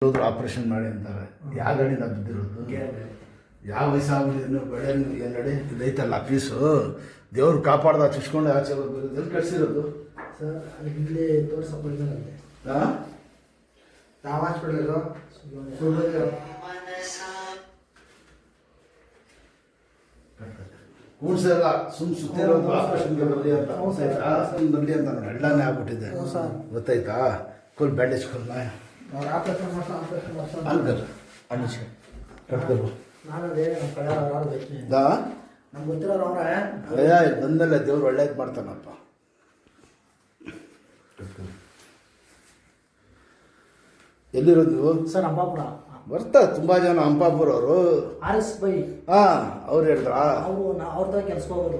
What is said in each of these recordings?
ಹೋದ್ರು ಆಪ್ರೇಷನ್ ಮಾಡಿ ಅಂತಾರೆ. ಯಾವ ಗಾಡಿನ ಬಿದ್ದಿರೋದು, ಯಾವ ವಯಸ್ಸಾಗ್ಬಿಟ್ಟಿದ್ರು ಬೆಳೆ ಏನು ನಡಿ ಇದೈತಲ್ಲ ಆಫೀಸು. ದೇವ್ರು ಕಾಪಾಡ್ದ ಚುಚ್ಕೊಂಡು ಆಚೆ ಬರ್ಬೋದು. ಎಲ್ಲಿ ಕಳಿಸಿರೋದು ಸರ್? ಇಲ್ಲಿ ತೋರಿಸಪ್ಪಿದ್ದಂತೆ ಯಾವ ಹಾಸ್ಪಿಟಲ್ ಕೂಡ್ಸೆಲ್ಲ ಸುತ್ತಿರೋದು ಆಪ್ರೇಷನ್ಗೆ ಬರಲಿ ಅಂತ ಬರಲಿ ಅಂತ ನೋಡಿ ಹಳ್ಳನೇ ಆಗ್ಬಿಟ್ಟಿದೆ. ಗೊತ್ತಾಯ್ತಾ? ಫುಲ್ ಬ್ಯಾಂಡೇಜ್ ಕೊಲ್ಲ ಆಪರೇಷನ್ ಅನ್ಕರ್ ಅನಿಷ ಕಟ್ಕರು ನಮ್ಗೆ ಗೊತ್ತಿರೋರು ಅವ್ರೆ. ಬಂದಲ್ಲ ದೇವ್ರು ಒಳ್ಳೇದು ಮಾಡ್ತಾನಪ್ಪ. ಎಲ್ಲಿರೋದು ನೀವು? ಸರ್ ಅಂಬಾಪುರ ಬರ್ತಾ ತುಂಬ ಜನ ಅಂಪಾಪುರ ಅವರು. RS ಬೈ ಹಾಂ ಅವ್ರು ಹೇಳಿದ್ರಾ? ಅವರು ಅವ್ರದ್ದು ಕೆಲ್ಸಕ್ಕೆ ಹೋಗೋದು.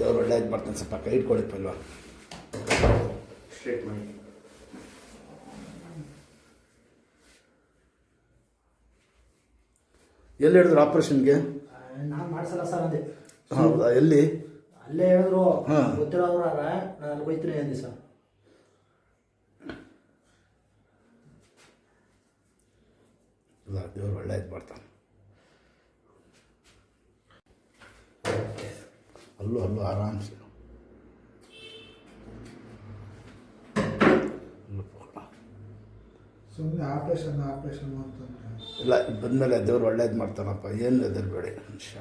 ದೇವ್ರು ಒಳ್ಳೇದು ಮಾಡ್ತಾನೆ. ಸ್ವಲ್ಪ ಕೈ ಇಟ್ಕೊಳಿಪ್ಪಲ್ವ ಸ್ಟ್ರೇಟ್ ಮಾಡಿ. ಎಲ್ಲಿ ಹೇಳಿದ್ರು ಆಪ್ರೇಷನ್ಗೆ? ನಾನು ಮಾಡಿಸಲ್ಲ ಸರ್ ಅಂದೆ. ಹೌದಾ? ಎಲ್ಲಿ? ಅಲ್ಲೇ ಹೇಳಿದ್ರು. ಗೊತ್ತಿರೋರು ನಾನು ಅಲ್ಲಿ ಹೋಯ್ತೀನಿ ಅಂದೆ ಸರ್. ಇಲ್ಲ ದೇವ್ರು ಒಳ್ಳೇದು ಮಾಡ್ತಾನೆ. ಅಲ್ಲೂ ಆರಾಮ್ಸೆ ಸುಮ್ಮನೆ ಆಪ್ರೇಷನ್ ಅಂತಂದ್ರೆ ಇಲ್ಲ, ಬಂದಮೇಲೆ ದೇವ್ರು ಒಳ್ಳೇದು ಮಾಡ್ತಾನಪ್ಪ. ಏನು ಹೆದರ್ಬೇಡಿ ಮನುಷ್ಯ.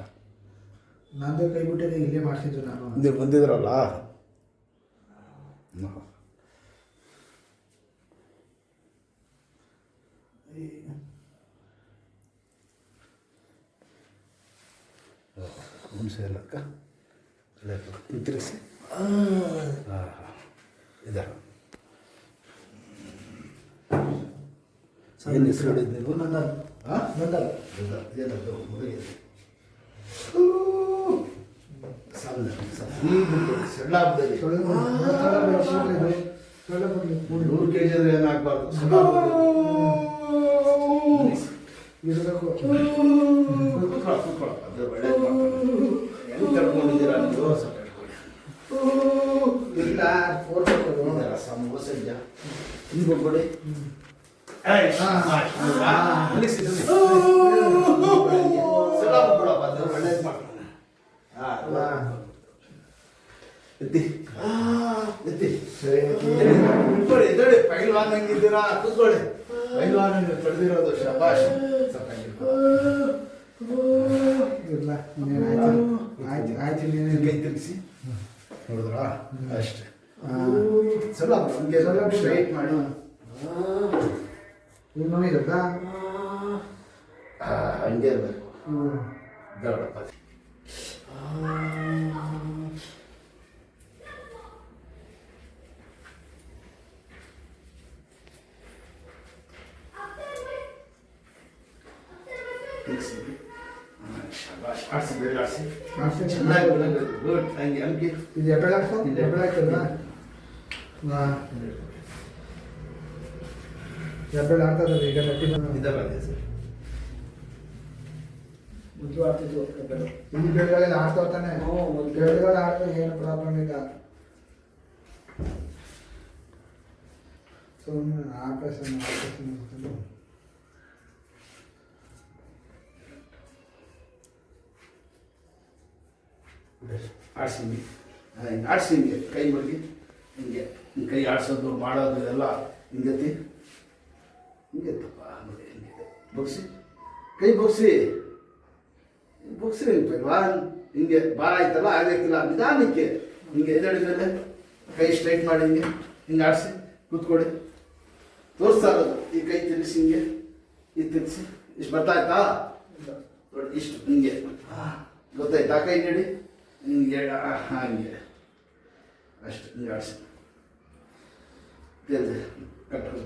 ನಂದು ಕೈ ಬಿಟ್ಟಿದೆ, ಇಲ್ಲೇ ಮಾಡಿಸಿದ್ದು ನಾನು. ನೀವು ಬಂದಿದ್ರಲ್ಲ ಹುಣಸೆ ಎಲ್ಲಕ್ಕ ತಿರುಗಿಸಿ. ಇದೆ ಏನು ಹೆಸರು ಹೇಳಿದ್ದು ನೀವು? ನಂದಲ್. ನಂದಲ್ ಏನದು ಮುರುಗಿ ಸಣ್ಣ ಹಬ್ಬದಲ್ಲಿ 100 kg ಅಂದರೆ ಏನಾಗಬಾರ್ದು. ಸಣ್ಣ ಇರಬೇಕು. ಅದು ಒಳ್ಳೇದು ಮಾಡ್ತಾರೆ. ಹೆಂಗೆ ತಡ್ಕೊಂಡಿದ್ದೀರಾ ನೀವು? ಸ್ವಲ್ಪ ಇಲ್ಲ ತೋರ್ಬೇಕು. ಸಮೋಸಜ್ಜ ಹಿಂಗೆ ಹೋಗ್ಬಿಡಿ. ಒಳ್ಳೇದು ಮಾಡ್ತಾನೆ. ಎತ್ತಿ ಎತ್ತಿ ಎದ್ದೇಳಿ. ಪೈಲ್ವಾನ್ ಹಂಗಿದ್ದೀರಾ? ಕೂತ್ಕೊಳ್ಳಿ. ಪೈಲ್ವಾನ್ ತಡೆದಿರೋದು ಶಬಾಷ್. ಇಲ್ಲ ಆಯ್ತು ಆಯ್ತು. ನೀನು ಕೈ ತಿರುಗಿಸಿ ನೋಡಿದ್ರಾ? ಅಷ್ಟೇ. ಸ್ವಲ್ಪ ಹಂಗೆ ಸ್ಟ್ರೈಟ್ ಮಾಡಿ. ನೀವು ನೋಡಿದ್ದ ಹಂಗೆ ಇರಬೇಕು. ದೊಡ್ಡಪ್ಪ ಆಡಿಸಿ ಬೇರೆ ಆಡಿಸಿ ಚೆನ್ನಾಗಿ ಗುಡ್. ಹಂಗೆ ಹಂಗೆ ಇದು ಎಬ್ಬೆ ಆಗ್ತದ. ಎಬ್ಬೆ ಆಗ್ತದ. ಈಗ ನಟ್ಟಿ ಇದಲ್ಲ ಸರ್. ಮುದ್ದು ಆಡ್ತಿದ್ವು ಎಬ್ಬೆಗಳು. ಇಲ್ಲಿ ಬೆಳೆಗಳೆಲ್ಲ ಆಡ್ತಾನೆ. ಬೆಳೆಗಳು ಆಡಿದ್ರೆ ಏನು ಪ್ರಾಬ್ಲಮ್ ಇಲ್ಲ. ಸುಮ್ಮನೆ ಆಪರೇಷನ್ ಆಡಿಸಿ ಹಿಂಗೆ ಆಡಿಸಿ ಹಿಂಗೆ ಕೈ ಮಡಗಿ ಹಿಂಗೆ ಕೈ ಆಡಿಸೋದು ಮಾಡೋದು ಎಲ್ಲ ಹಿಂಗತಿ ಹಿಂಗೆ ತಪ್ಪ ನೋಡಿ. ಹಿಂಗೆ ಬಗ್ಸಿ ಕೈ ಬಗ್ಸಿ ಪೈಲ್ವಾನ್. ಹಿಂಗೆ ಭಾರ ಆಯ್ತಲ್ಲ ಆಗಕ್ಕಿಲ್ಲ ನಿಧಾನಕ್ಕೆ ಹಿಂಗೆ ಎದಡಿ ಮೇಲೆ ಕೈ ಸ್ಟ್ರೈಟ್ ಮಾಡಿ ಹಿಂಗೆ ಆಡಿಸಿ ಕೂತ್ಕೊಳ್ಳಿ. ತೋರಿಸ್ತಾ ಇರೋದು ಈ ಕೈ ತಿರ್ಗಿಸಿ ಹಿಂಗೆ ಇದು ತಿರ್ಗಿಸಿ. ಇಷ್ಟು ಬರ್ತಾಯ್ತಾ? ನೋಡಿ ಇಷ್ಟು ಹಿಂಗೆ ಗೊತ್ತಾಯ್ತಾ? ಕೈ ನೀಡಿ ಹಿಂಗೆ ಹಾಗೆ ಅಷ್ಟು ಹಿಂಗೆ ಆಡಿಸಿ ಕಟ್ಟೋದು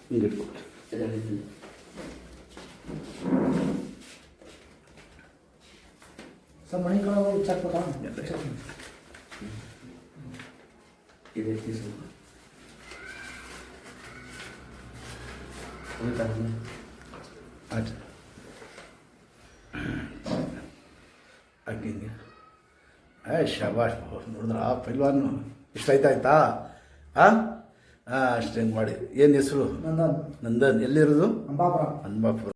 ಹಿಂಗೆ ಇಟ್ಕೊಡಿ. ಸರ್ ಮಣಿಗಳು ಚಾಕ್ಬೇಕಾ? ಇದೆ ತೀಸು ಆಯ್ತು. ಹಂಗೆ ಶಾಬಾಷ್. ನೋಡಿದ್ರ ಪೈಲ್ವಾನು ಇಷ್ಟ ಆಯ್ತಾ? ಹಾಂ ಹಾಂ ಅಷ್ಟೇ ಮಾಡಿ. ಏನು ಹೆಸರು? ನಂದನ್ ನಂದನ್. ಎಲ್ಲಿರೋದು? ಅಂಬಾಪುರ. ಹನ್ಮಾಪುರ.